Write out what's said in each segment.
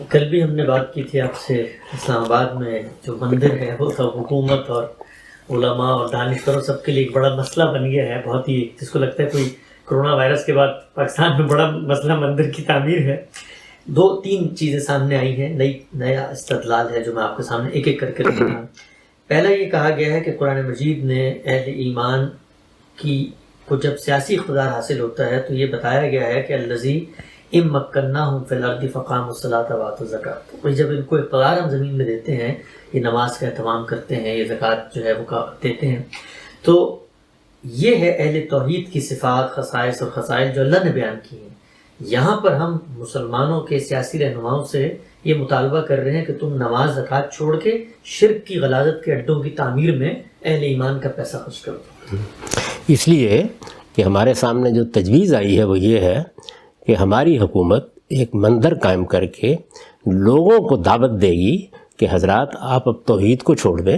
کل بھی ہم نے بات کی تھی آپ سے، اسلام آباد میں جو مندر ہے وہ سب حکومت اور علماء اور دانشوروں سب کے لیے ایک بڑا مسئلہ بن گیا ہے، بہت ہی جس کو لگتا ہے کوئی کرونا وائرس کے بعد پاکستان میں بڑا مسئلہ مندر کی تعمیر ہے۔ دو تین چیزیں سامنے آئی ہیں، نیا استدلال ہے جو میں آپ کے سامنے ایک ایک کر کے رکھ رہا ہوں۔ پہلا یہ کہا گیا ہے کہ قرآن مجید نے اہل ایمان کو جب سیاسی اقتدار حاصل ہوتا ہے تو یہ بتایا گیا ہے کہ الذی ام مکناہم فی الارض فقاموا الصلاۃ وآتوا الزکاۃ، تو جب ان کو اقتدار ہم زمین میں دیتے ہیں، یہ نماز کا اہتمام کرتے ہیں، یہ زکوٰۃ جو ہے وہ دیتے ہیں، تو یہ ہے اہل توحید کی صفات، خصائص اور خصائل جو اللہ نے بیان کی ہیں۔ یہاں پر ہم مسلمانوں کے سیاسی رہنماؤں سے یہ مطالبہ کر رہے ہیں کہ تم نماز زکوٰۃ چھوڑ کے شرک کی غلاظت کے اڈوں کی تعمیر میں اہل ایمان کا پیسہ خرچ کرو۔ اس لیے کہ ہمارے سامنے جو تجویز آئی ہے وہ یہ ہے کہ ہماری حکومت ایک مندر قائم کر کے لوگوں کو دعوت دے گی کہ حضرات آپ اب توحید کو چھوڑ دیں،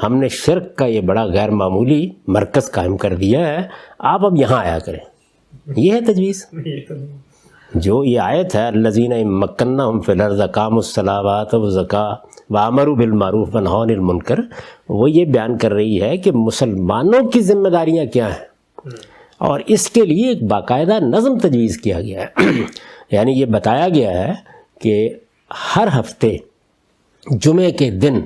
ہم نے شرک کا یہ بڑا غیر معمولی مرکز قائم کر دیا ہے، آپ اب یہاں آیا کریں۔ یہ ہے تجویز۔ جو یہ آیت ہے الذین مکناہم فی الارض اقاموا الصلاۃ وآتوا الزکاۃ وامروا بالمعروف ونہوا عن المنکر، وہ یہ بیان کر رہی ہے کہ مسلمانوں کی ذمہ داریاں کیا ہیں، اور اس کے لیے ایک باقاعدہ نظم تجویز کیا گیا ہے۔ یعنی یہ بتایا گیا ہے کہ ہر ہفتے جمعے کے دن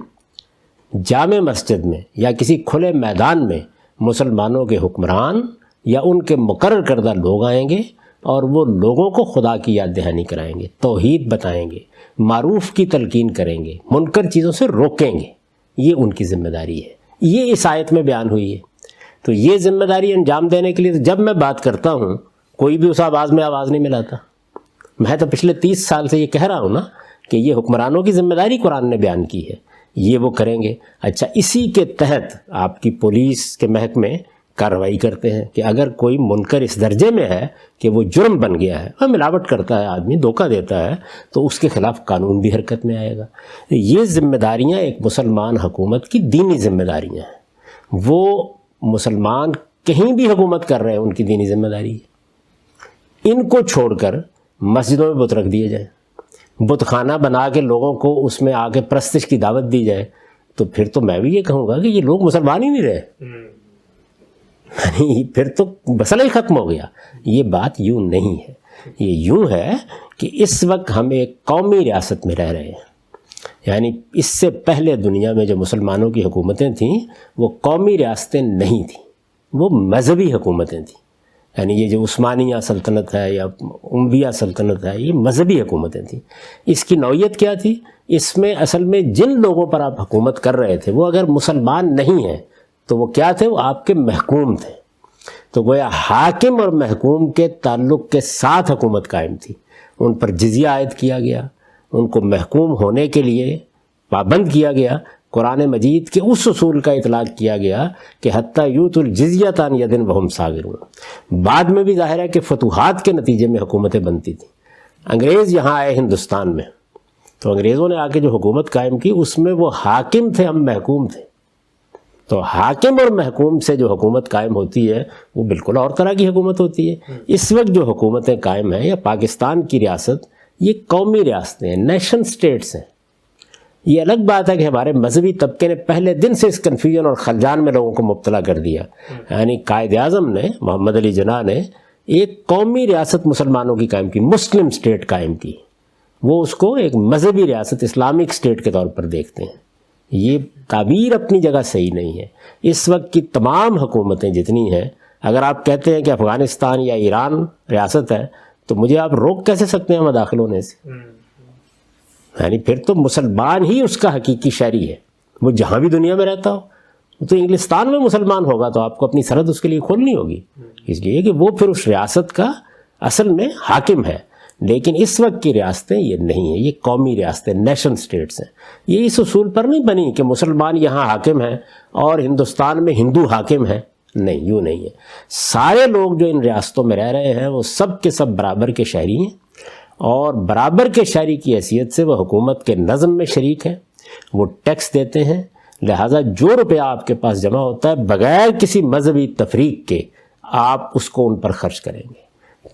جامع مسجد میں یا کسی کھلے میدان میں مسلمانوں کے حکمران یا ان کے مقرر کردہ لوگ آئیں گے اور وہ لوگوں کو خدا کی یاد دہانی کرائیں گے، توحید بتائیں گے، معروف کی تلقین کریں گے، منکر چیزوں سے روکیں گے۔ یہ ان کی ذمہ داری ہے، یہ اس آیت میں بیان ہوئی ہے۔ تو یہ ذمہ داری انجام دینے کے لیے جب میں بات کرتا ہوں کوئی بھی اس آواز میں آواز نہیں ملاتا۔ میں تو پچھلے 30 سال سے یہ کہہ رہا ہوں نا کہ یہ حکمرانوں کی ذمہ داری قرآن نے بیان کی ہے، یہ وہ کریں گے۔ اچھا، اسی کے تحت آپ کی پولیس کے محکمے کارروائی کرتے ہیں کہ اگر کوئی منکر اس درجے میں ہے کہ وہ جرم بن گیا ہے اور ملاوٹ کرتا ہے، آدمی دھوکہ دیتا ہے، تو اس کے خلاف قانون بھی حرکت میں آئے گا۔ یہ ذمہ داریاں ایک مسلمان حکومت کی دینی ذمہ داریاں ہیں۔ وہ مسلمان کہیں بھی حکومت کر رہے ہیں، ان کی دینی ذمہ داری ہے۔ ان کو چھوڑ کر مسجدوں میں بت رکھ دیے جائیں، بت خانہ بنا کے لوگوں کو اس میں آ کے پرستش کی دعوت دی جائے، تو پھر تو میں بھی یہ کہوں گا کہ یہ لوگ مسلمان ہی نہیں رہے، یعنی پھر تو مسئلہ ہی ختم ہو گیا۔ یہ بات یوں نہیں ہے، یہ یوں ہے کہ اس وقت ہم ایک قومی ریاست میں رہ رہے ہیں۔ یعنی اس سے پہلے دنیا میں جو مسلمانوں کی حکومتیں تھیں وہ قومی ریاستیں نہیں تھیں، وہ مذہبی حکومتیں تھیں۔ یعنی یہ جو عثمانیہ سلطنت ہے یا امویہ سلطنت ہے، یہ مذہبی حکومتیں تھیں۔ اس کی نوعیت کیا تھی؟ اس میں اصل میں جن لوگوں پر آپ حکومت کر رہے تھے وہ اگر مسلمان نہیں ہیں تو وہ کیا تھے؟ وہ آپ کے محکوم تھے۔ تو گویا حاکم اور محکوم کے تعلق کے ساتھ حکومت قائم تھی، ان پر جزیہ عائد کیا گیا، ان کو محکوم ہونے کے لیے پابند کیا گیا۔ قرآن مجید کے اس اصول کا اطلاق کیا گیا کہ حتیٰ یؤتوا الجزیۃ عن ید وہم صاغرون۔ بعد میں بھی ظاہر ہے کہ فتوحات کے نتیجے میں حکومتیں بنتی تھیں۔ انگریز یہاں آئے ہندوستان میں، تو انگریزوں نے آ کے جو حکومت قائم کی اس میں وہ حاکم تھے، ہم محکوم تھے۔ تو حاکم اور محکوم سے جو حکومت قائم ہوتی ہے وہ بالکل اور طرح کی حکومت ہوتی ہے۔ اس وقت جو حکومتیں قائم ہیں یا پاکستان کی ریاست، یہ قومی ریاستیں ہیں، نیشن سٹیٹس ہیں۔ یہ الگ بات ہے کہ ہمارے مذہبی طبقے نے پہلے دن سے اس کنفیوژن اور خلجان میں لوگوں کو مبتلا کر دیا۔ یعنی قائد اعظم نے، محمد علی جناح نے ایک قومی ریاست مسلمانوں کی قائم کی، مسلم سٹیٹ قائم کی۔ وہ اس کو ایک مذہبی ریاست، اسلامک سٹیٹ کے طور پر دیکھتے ہیں۔ یہ تعبیر اپنی جگہ صحیح نہیں ہے۔ اس وقت کی تمام حکومتیں جتنی ہیں، اگر آپ کہتے ہیں کہ افغانستان یا ایران ریاست ہے تو مجھے آپ روک کیسے سکتے ہیں مداخل ہونے سے؟ یعنی پھر تو مسلمان ہی اس کا حقیقی شہری ہے، وہ جہاں بھی دنیا میں رہتا ہو۔ تو انگلستان میں مسلمان ہوگا تو آپ کو اپنی سرحد اس کے لیے کھولنی ہوگی، اس لیے کہ وہ پھر اس ریاست کا اصل میں حاکم ہے۔ لیکن اس وقت کی ریاستیں یہ نہیں ہیں، یہ قومی ریاستیں، نیشن سٹیٹس ہیں۔ یہ اس اصول پر نہیں بنی کہ مسلمان یہاں حاکم ہیں اور ہندوستان میں ہندو حاکم ہیں، نہیں، یوں نہیں ہے۔ سارے لوگ جو ان ریاستوں میں رہ رہے ہیں وہ سب کے سب برابر کے شہری ہیں، اور برابر کے شہری کی حیثیت سے وہ حکومت کے نظم میں شریک ہیں، وہ ٹیکس دیتے ہیں۔ لہٰذا جو روپیہ آپ کے پاس جمع ہوتا ہے بغیر کسی مذہبی تفریق کے آپ اس کو ان پر خرچ کریں گے۔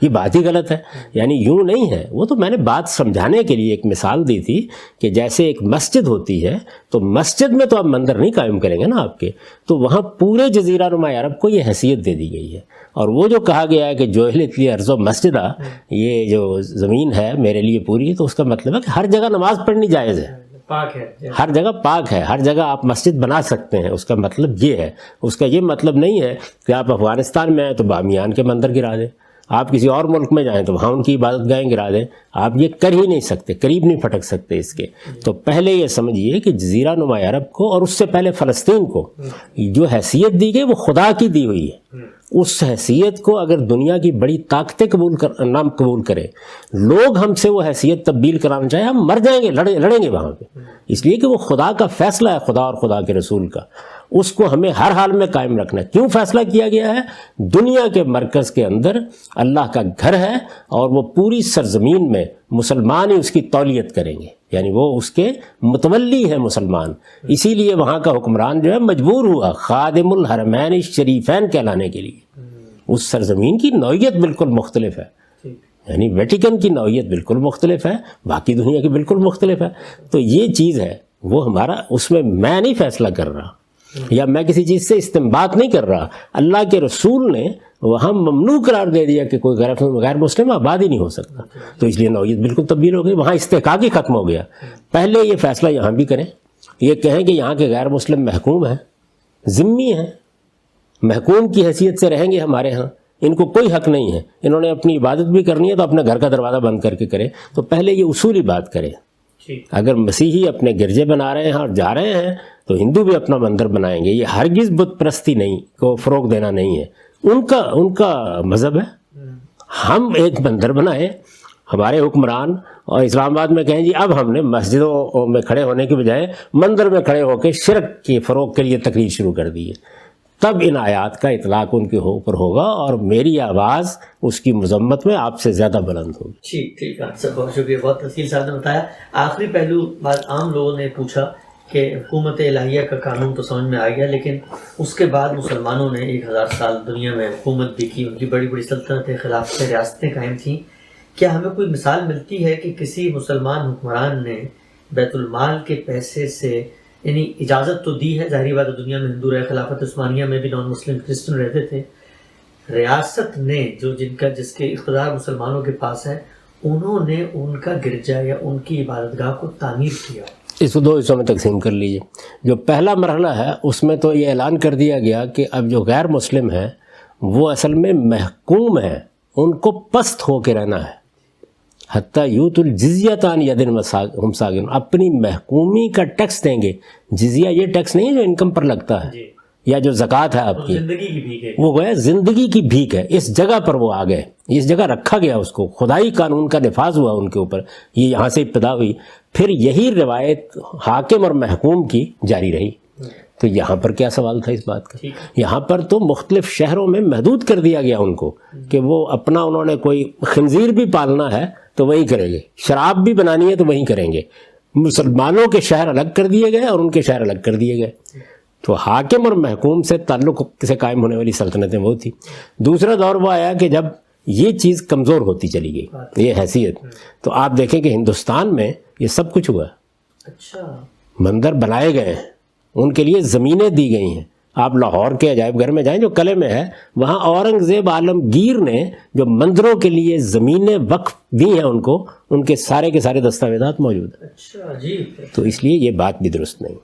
یہ بات ہی غلط ہے. یعنی یوں نہیں ہے. وہ تو میں نے بات سمجھانے کے لیے ایک مثال دی تھی کہ جیسے ایک مسجد ہوتی ہے تو مسجد میں تو آپ مندر نہیں قائم کریں گے نا آپ کے, تو وہاں پورے جزیرہ نما عرب کو یہ حیثیت دے دی گئی ہے. اور وہ جو کہا گیا ہے کہ جعلت لی ارض مسجدہ, یہ جو زمین ہے میرے لیے پوری, تو اس کا مطلب ہے کہ ہر جگہ نماز پڑھنی جائز ہے, پاک ہے, ہر جگہ پاک ہے, ہر جگہ آپ مسجد بنا سکتے ہیں. اس کا مطلب یہ ہے. اس کا یہ مطلب نہیں ہے کہ آپ افغانستان میں آئیں تو بامیان کے مندر گرا دیں, آپ کسی اور ملک میں جائیں تو وہاں ان کی عبادت گاہیں گرا دیں. آپ یہ کر ہی نہیں سکتے, قریب نہیں پھٹک سکتے اس کے. تو پہلے یہ سمجھیے کہ جزیرہ نما عرب کو اور اس سے پہلے فلسطین کو جو حیثیت دی گئی وہ خدا کی دی ہوئی ہے. اس حیثیت کو اگر دنیا کی بڑی طاقتیں نام قبول کریں, لوگ ہم سے وہ حیثیت تبدیل کرانا چاہیں, ہم مر جائیں گے, لڑیں گے وہاں پہ. اس لیے کہ وہ خدا کا فیصلہ ہے, خدا اور خدا کے رسول کا. اس کو ہمیں ہر حال میں قائم رکھنا ہے. کیوں فیصلہ کیا گیا ہے؟ دنیا کے مرکز کے اندر اللہ کا گھر ہے اور وہ پوری سرزمین میں مسلمان ہی اس کی تولیت کریں گے, یعنی وہ اس کے متولی ہیں مسلمان. اسی لیے وہاں کا حکمران جو ہے مجبور ہوا خادم الحرمین شریفین کہلانے کے لیے. اس سرزمین کی نوعیت بالکل مختلف ہے, یعنی ویٹیکن کی نوعیت بالکل مختلف ہے, باقی دنیا کی بالکل مختلف ہے. تو یہ چیز ہے, وہ ہمارا اس میں میں نہیں فیصلہ کر رہا یا میں کسی چیز سے استنباط نہیں کر رہا. اللہ کے رسول نے وہاں ممنوع قرار دے دیا کہ کوئی غیر مسلم آباد ہی نہیں ہو سکتا, تو اس لیے نوعیت بالکل تبدیل ہو گئی. وہاں استحقاق ہی ختم ہو گیا. پہلے یہ فیصلہ یہاں بھی کریں, یہ کہیں کہ یہاں کے غیر مسلم محکوم ہیں, ذمہ ہیں, محکوم کی حیثیت سے رہیں گے ہمارے ہاں, ان کو کوئی حق نہیں ہے, انہوں نے اپنی عبادت بھی کرنی ہے تو اپنے گھر کا دروازہ بند کر کے کریں. تو پہلے یہ اصولی بات کریں. اگر مسیحی اپنے گرجے بنا رہے ہیں اور جا رہے ہیں تو ہندو بھی اپنا مندر بنائیں گے. یہ ہرگز بت پرستی نہیں کو فروغ دینا نہیں ہے, ان کا مذہب ہے. ہم ایک مندر بنائیں, ہمارے حکمران اور اسلام آباد میں کہیں جی اب ہم نے مسجدوں میں کھڑے ہونے کی بجائے مندر میں کھڑے ہو کے شرک کی فروغ کے لیے تقریر شروع کر دی ہے, تب ان آیات کا اطلاق ان کے اوپر ہوگا اور میری آواز اس کی مذمت میں آپ سے زیادہ بلند ہوگی. ٹھیک ہے سر, بہت شکریہ, بہت تفصیل سے آپ نے بتایا. آخری پہلو, بعض عام لوگوں نے پوچھا کہ حکومت الہیہ کا قانون تو سمجھ میں آ گیا, لیکن اس کے بعد مسلمانوں نے 1000 سال دنیا میں حکومت بھی کی, ان کی بڑی بڑی سلطنتیں, خلافتیں, ریاستیں قائم تھیں. کیا ہمیں کوئی مثال ملتی ہے کہ کسی مسلمان حکمران نے بیت المال کے پیسے سے, یعنی اجازت تو دی ہے, ظاہری بات ہے دنیا میں ہندو رہے, خلافت عثمانیہ میں بھی نان مسلم کرسچن رہتے تھے, ریاست نے جو جس کے اقتدار مسلمانوں کے پاس ہے, انہوں نے ان کا گرجا یا ان کی عبادت گاہ کو تعمیر کیا؟ اس کو 2 حصوں میں تقسیم کر لیجیے. جو پہلا مرحلہ ہے اس میں تو یہ اعلان کر دیا گیا کہ اب جو غیر مسلم ہیں وہ اصل میں محکوم ہیں, ان کو پست ہو کے رہنا ہے. حتیٰ یوت الجزیۃ عن ید ہم صاغرون, اپنی محکومی کا ٹیکس دیں گے. جزیہ یہ ٹیکس نہیں ہے جو انکم پر لگتا ہے یا جو زکوٰۃ ہے آپ کی, زندگی کی بھیک ہے, وہ گویا زندگی کی بھیک ہے. اس جگہ پر وہ آ گئے, اس جگہ رکھا گیا اس کو, خدائی قانون کا نفاذ ہوا ان کے اوپر, یہ یہاں سے ابتدا ہوئی. پھر یہی روایت حاکم اور محکوم کی جاری رہی. تو یہاں پر کیا سوال تھا اس بات کا؟ یہاں پر تو مختلف شہروں میں محدود کر دیا گیا ان کو کہ وہ اپنا, انہوں نے کوئی خنزیر بھی پالنا ہے تو وہیں کریں گے, شراب بھی بنانی ہے تو وہیں کریں گے. مسلمانوں کے شہر الگ کر دیے گئے اور ان کے شہر الگ کر دیے گئے. تو حاکم اور محکوم سے تعلق سے قائم ہونے والی سلطنتیں وہ تھی. دوسرا دور وہ آیا کہ جب یہ چیز کمزور ہوتی چلی گئی, یہ حیثیت, تو آپ دیکھیں کہ ہندوستان میں یہ سب کچھ ہوا. اچھا, مندر بنائے گئے ہیں, ان کے لیے زمینیں دی گئی ہیں. آپ لاہور کے عجائب گھر میں جائیں جو قلعے میں ہے, وہاں اورنگزیب عالمگیر نے جو مندروں کے لیے زمینیں وقف دی ہیں ان کو, ان کے سارے دستاویزات موجود ہیں. اچھا جی. تو اس لیے یہ بات بھی درست نہیں.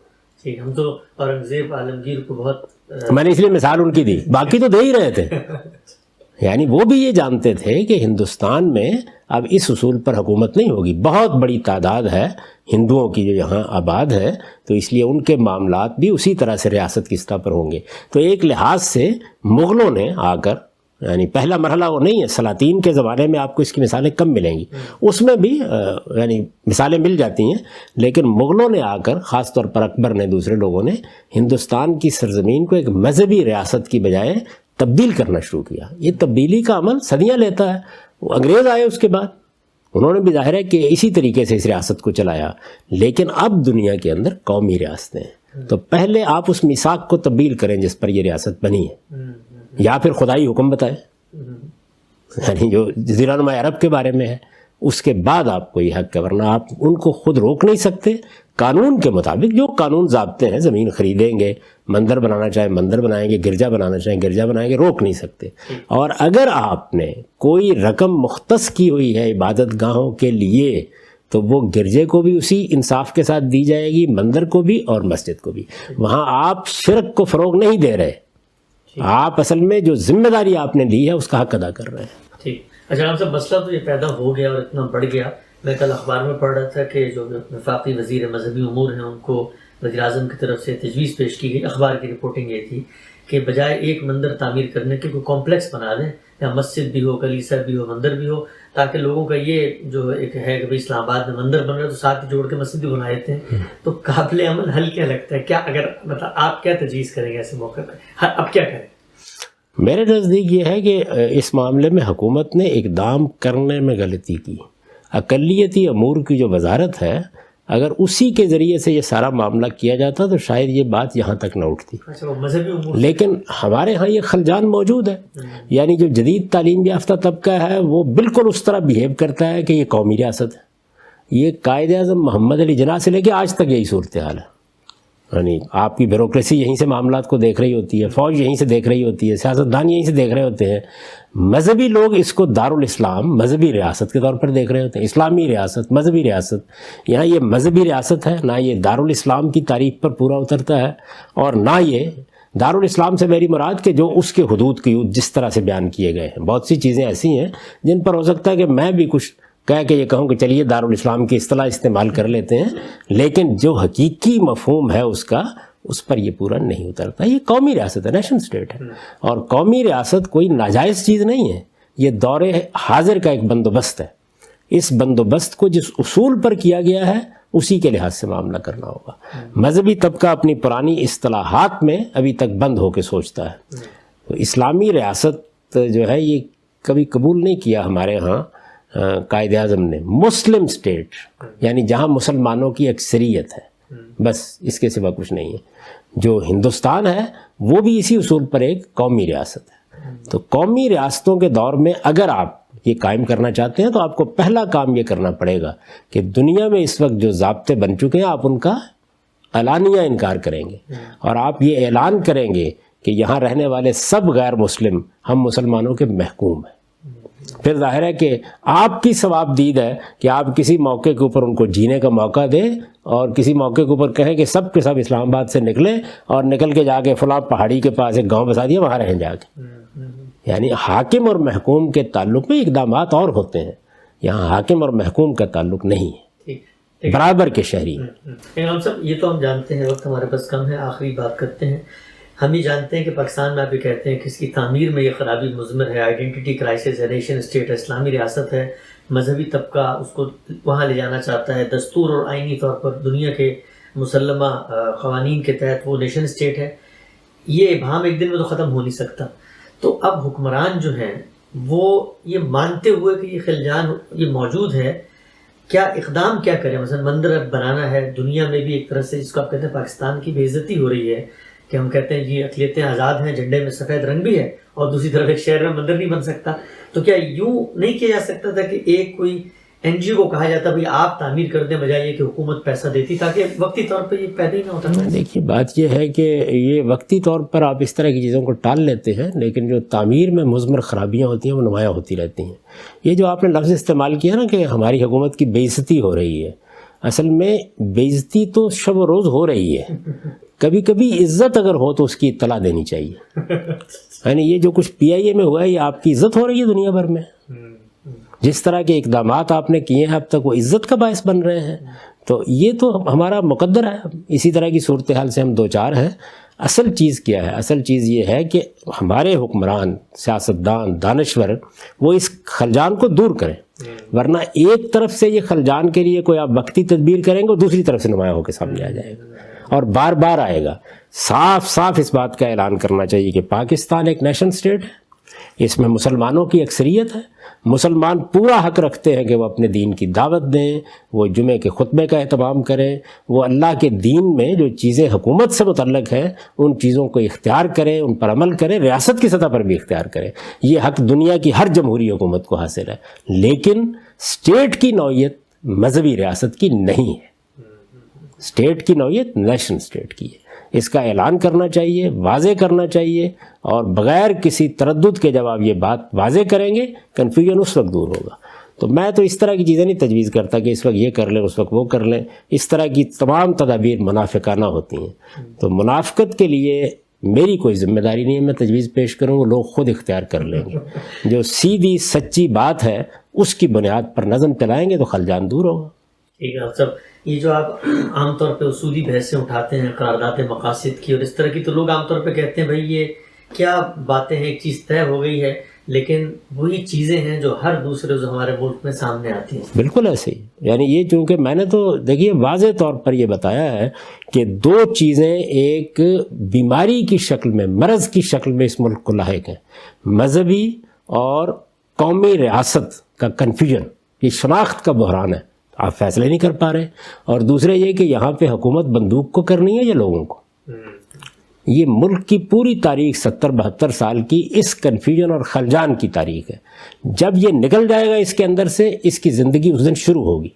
ٹھیک, ہم تو اورنگزیب عالمگیر کو بہت, میں نے اس لیے مثال ان کی دی, باقی تو دے ہی رہے تھے. یعنی وہ بھی یہ جانتے تھے کہ ہندوستان میں اب اس اصول پر حکومت نہیں ہوگی. بہت بڑی تعداد ہے ہندوؤں کی جو یہاں آباد ہے, تو اس لیے ان کے معاملات بھی اسی طرح سے ریاست کی سطح پر ہوں گے. تو ایک لحاظ سے مغلوں نے آ کر, یعنی پہلا مرحلہ وہ نہیں ہے, سلاطین کے زمانے میں آپ کو اس کی مثالیں کم ملیں گی, اس میں بھی یعنی مثالیں مل جاتی ہیں, لیکن مغلوں نے آ کر, خاص طور پر اکبر نے, دوسرے لوگوں نے ہندوستان کی سرزمین کو ایک مذہبی ریاست کی بجائے تبدیل کرنا شروع کیا. یہ تبدیلی کا عمل صدیاں لیتا ہے. وہ انگریز آئے اس کے بعد, انہوں نے بھی ظاہر ہے کہ اسی طریقے سے اس ریاست کو چلایا, لیکن اب دنیا کے اندر قومی ریاستیں ہیں. تو پہلے آپ اس میثاق کو تبدیل کریں جس پر یہ ریاست بنی ہے, یا پھر خدائی حکم بتائیں. یعنی جو جزیرہ نما عرب کے بارے میں ہے، اس کے بعد آپ کو یہ حق ہے، ورنہ آپ ان کو خود روک نہیں سکتے۔ قانون کے مطابق جو قانون ضابطے ہیں، زمین خریدیں گے، مندر بنانا چاہیں مندر بنائیں گے، گرجا بنانا چاہیں گرجا بنائیں گے، روک نہیں سکتے۔ اور اگر آپ نے کوئی رقم مختص کی ہوئی ہے عبادت گاہوں کے لیے تو وہ گرجے کو بھی اسی انصاف کے ساتھ دی جائے گی، مندر کو بھی اور مسجد کو بھی۔ وہاں آپ شرک کو فروغ نہیں دے رہے، آپ اصل میں جو ذمہ داری آپ نے لی ہے اس کا حق ادا کر رہے ہیں۔ ٹھیک، اچھا ہم سب مسئلہ تو یہ پیدا ہو گیا اور اتنا بڑھ گیا۔ میں کل اخبار میں پڑھ رہا تھا کہ جو وفاقی وزیر مذہبی امور ہیں ان کو وزیر اعظم کی طرف سے تجویز پیش کی گئی۔ اخبار کی رپورٹنگ یہ تھی کہ بجائے ایک مندر تعمیر کرنے کے کوئی کمپلیکس بنا دیں، یا مسجد بھی ہو، کلیسا بھی ہو، مندر بھی ہو، تاکہ لوگوں کا یہ جو ایک ہے کہ اسلام آباد میں مندر بن رہا ہے تو ساتھ جوڑ کے مسجد بھی بنا دیتے ہیں۔ تو قابل عمل حل کیا لگتا ہے؟ کیا اگر مطلب آپ کیا تجویز کریں گے ایسے موقع پہ؟ اب کیا کریں؟ میرے نزدیک یہ ہے کہ اس معاملے میں حکومت نے اقدام کرنے میں غلطی کی۔ اقلیتی امور کی جو وزارت ہے، اگر اسی کے ذریعے سے یہ سارا معاملہ کیا جاتا تو شاید یہ بات یہاں تک نہ اٹھتی۔ مذہبی امور، لیکن ہمارے ہاں یہ خلجان موجود ہے، یعنی جو جدید تعلیم یافتہ طبقہ ہے وہ بالکل اس طرح بیہیو کرتا ہے کہ یہ قومی ریاست ہے۔ یہ قائد اعظم محمد علی جناح سے لے کے آج تک یہی صورتحال ہے، یعنی آپ کی بیوروکریسی یہیں سے معاملات کو دیکھ رہی ہوتی ہے، فوج یہیں سے دیکھ رہی ہوتی ہے، سیاستدان یہیں سے دیکھ رہے ہوتے ہیں۔ مذہبی لوگ اس کو دارالاسلام مذہبی ریاست کے طور پر دیکھ رہے ہوتے ہیں، اسلامی ریاست، مذہبی ریاست۔ یہاں یہ مذہبی ریاست ہے، نہ یہ دارالاسلام کی تعریف پر پورا اترتا ہے، اور نہ یہ دارالاسلام سے میری مراد کہ جو اس کے حدود قیود جس طرح سے بیان کیے گئے ہیں۔ بہت سی چیزیں ایسی ہیں جن پر ہو سکتا ہے کہ میں بھی کچھ کہہ کے یہ کہوں کہ چلیے دارالاسلام کی اصطلاح استعمال کر لیتے ہیں، لیکن جو حقیقی مفہوم ہے اس کا، اس پر یہ پورا نہیں اترتا۔ یہ قومی ریاست ہے، نیشن اسٹیٹ ہے، اور قومی ریاست کوئی ناجائز چیز نہیں ہے، یہ دور حاضر کا ایک بندوبست ہے۔ اس بندوبست کو جس اصول پر کیا گیا ہے اسی کے لحاظ سے معاملہ کرنا ہوگا۔ مذہبی طبقہ اپنی پرانی اصطلاحات میں ابھی تک بند ہو کے سوچتا ہے۔ تو اسلامی ریاست جو ہے یہ کبھی قبول نہیں کیا ہمارے ہاں قائد اعظم نے۔ مسلم اسٹیٹ یعنی جہاں مسلمانوں کی اکثریت ہے، بس اس کے سوا کچھ نہیں ہے۔ جو ہندوستان ہے وہ بھی اسی اصول پر ایک قومی ریاست ہے۔ تو قومی ریاستوں کے دور میں اگر آپ یہ قائم کرنا چاہتے ہیں تو آپ کو پہلا کام یہ کرنا پڑے گا کہ دنیا میں اس وقت جو ضابطے بن چکے ہیں آپ ان کا اعلانیہ انکار کریں گے، اور آپ یہ اعلان کریں گے کہ یہاں رہنے والے سب غیر مسلم ہم مسلمانوں کے محکوم ہیں۔ پھر ظاہر ہے کہ آپ کی ثواب دید ہے کہ آپ کسی موقع کے اوپر ان کو جینے کا موقع دیں، اور کسی موقع کے اوپر کہیں کہ سب کے سب اسلام آباد سے نکلیں اور نکل کے جا کے فلاں پہاڑی کے پاس ایک گاؤں بسا دیا، وہاں رہیں جا کے۔ یعنی حاکم اور محکوم کے تعلق میں اقدامات اور ہوتے ہیں، یہاں حاکم اور محکوم کا تعلق نہیں ہے، برابر کے شہری ہیں۔ ہم سب یہ تو ہم جانتے ہیں، وقت ہمارے پاس کم ہے، آخری بات کرتے ہیں۔ ہم یہ جانتے ہیں کہ پاکستان میں آپ یہ کہتے ہیں کہ اس کی تعمیر میں یہ خرابی مضمر ہے، آئیڈینٹی کرائسس ہے، نیشن اسٹیٹ ہے، اسلامی ریاست ہے، مذہبی طبقہ اس کو وہاں لے جانا چاہتا ہے، دستور اور آئینی طور پر دنیا کے مسلمہ قوانین کے تحت وہ نیشن اسٹیٹ ہے۔ یہ ابہام ایک دن میں تو ختم ہو نہیں سکتا۔ تو اب حکمران جو ہیں وہ یہ مانتے ہوئے کہ یہ خلجان یہ موجود ہے، کیا اقدام کیا کریں؟ مثلا مندر بنانا ہے، دنیا میں بھی ایک طرح سے جس کو آپ کہتے ہیں پاکستان کی بے عزتی ہو رہی ہے کہ ہم کہتے ہیں یہ اقلیتیں آزاد ہیں، جھنڈے میں سفید رنگ بھی ہے، اور دوسری طرف ایک شہر میں مندر نہیں بن سکتا۔ تو کیا یوں نہیں کیا جا سکتا تھا کہ ایک کوئی این جی او کو کہا جاتا بھائی آپ تعمیر کر دیں، بجائے یہ کہ حکومت پیسہ دیتی، تاکہ وقتی طور پہ یہ پیدا ہی نہ ہوتا؟ دیکھیے بات یہ ہے کہ یہ وقتی طور پر آپ اس طرح کی چیزوں کو ٹال لیتے ہیں، لیکن جو تعمیر میں مضمر خرابیاں ہوتی ہیں وہ نمایاں ہوتی رہتی ہیں۔ یہ جو آپ نے لفظ استعمال کیا نا کہ ہماری حکومت کی بے عزتی ہو رہی ہے، اصل میں بے عزتی تو شب و روز ہو رہی ہے، کبھی کبھی عزت اگر ہو تو اس کی اطلاع دینی چاہیے۔ یعنی یہ جو کچھ پی آئی اے میں ہوا ہے یہ آپ کی عزت ہو رہی ہے دنیا بھر میں، جس طرح کے اقدامات آپ نے کیے ہیں اب تک وہ عزت کا باعث بن رہے ہیں۔ تو یہ تو ہمارا مقدر ہے، اسی طرح کی صورتحال سے ہم دوچار ہیں۔ اصل چیز کیا ہے؟ اصل چیز یہ ہے کہ ہمارے حکمران، سیاستدان، دانشور وہ اس خلجان کو دور کریں، ورنہ ایک طرف سے یہ خلجان کے لیے کوئی آپ وقتی تدبیر کریں گے اور دوسری طرف سے نمایاں ہو کے سامنے آ جائے گا اور بار بار آئے گا۔ صاف صاف اس بات کا اعلان کرنا چاہیے کہ پاکستان ایک نیشن اسٹیٹ ہے، اس میں مسلمانوں کی اکثریت ہے، مسلمان پورا حق رکھتے ہیں کہ وہ اپنے دین کی دعوت دیں، وہ جمعے کے خطبے کا اہتمام کریں، وہ اللہ کے دین میں جو چیزیں حکومت سے متعلق ہیں ان چیزوں کو اختیار کریں، ان پر عمل کریں، ریاست کی سطح پر بھی اختیار کریں۔ یہ حق دنیا کی ہر جمہوری حکومت کو حاصل ہے، لیکن اسٹیٹ کی نوعیت مذہبی ریاست کی نہیں ہے، اسٹیٹ کی نوعیت نیشنل اسٹیٹ کی ہے۔ اس کا اعلان کرنا چاہیے، واضح کرنا چاہیے، اور بغیر کسی تردد کے جب آپ یہ بات واضح کریں گے کنفیوژن اس وقت دور ہوگا۔ تو میں تو اس طرح کی چیزیں نہیں تجویز کرتا کہ اس وقت یہ کر لیں اس وقت وہ کر لیں، اس طرح کی تمام تدابیر منافقانہ ہوتی ہیں۔ تو منافقت کے لیے میری کوئی ذمہ داری نہیں ہے، میں تجویز پیش کروں وہ لوگ خود اختیار کر لیں گے۔ جو سیدھی سچی بات ہے اس کی بنیاد پر نظم چلائیں گے تو خلجان دور ہوگا۔ ٹھیک ہے سب، یہ جو آپ عام طور پہ اصولی بحثیں اٹھاتے ہیں قرارداد مقاصد کی اور اس طرح کی، تو لوگ عام طور پہ کہتے ہیں بھائی یہ کیا باتیں ہیں، ایک چیز طے ہو گئی ہے لیکن وہی چیزیں ہیں جو ہر دوسرے جو ہمارے ملک میں سامنے آتی ہیں۔ بالکل ایسے ہی، یعنی یہ چونکہ میں نے تو دیکھیے واضح طور پر یہ بتایا ہے کہ دو چیزیں ایک بیماری کی شکل میں، مرض کی شکل میں اس ملک کو لاحق ہیں، مذہبی اور قومی ریاست کا کنفیوژن، یہ شناخت کا بحران ہے، آپ فیصلے نہیں کر پا رہے، اور دوسرے یہ کہ یہاں پہ حکومت بندوق کو کرنی ہے یا لوگوں کو۔ یہ ملک کی پوری تاریخ 70-72 سال کی اس کنفیوژن اور خلجان کی تاریخ ہے۔ جب یہ نکل جائے گا اس کے اندر سے، اس کی زندگی اس دن شروع ہوگی۔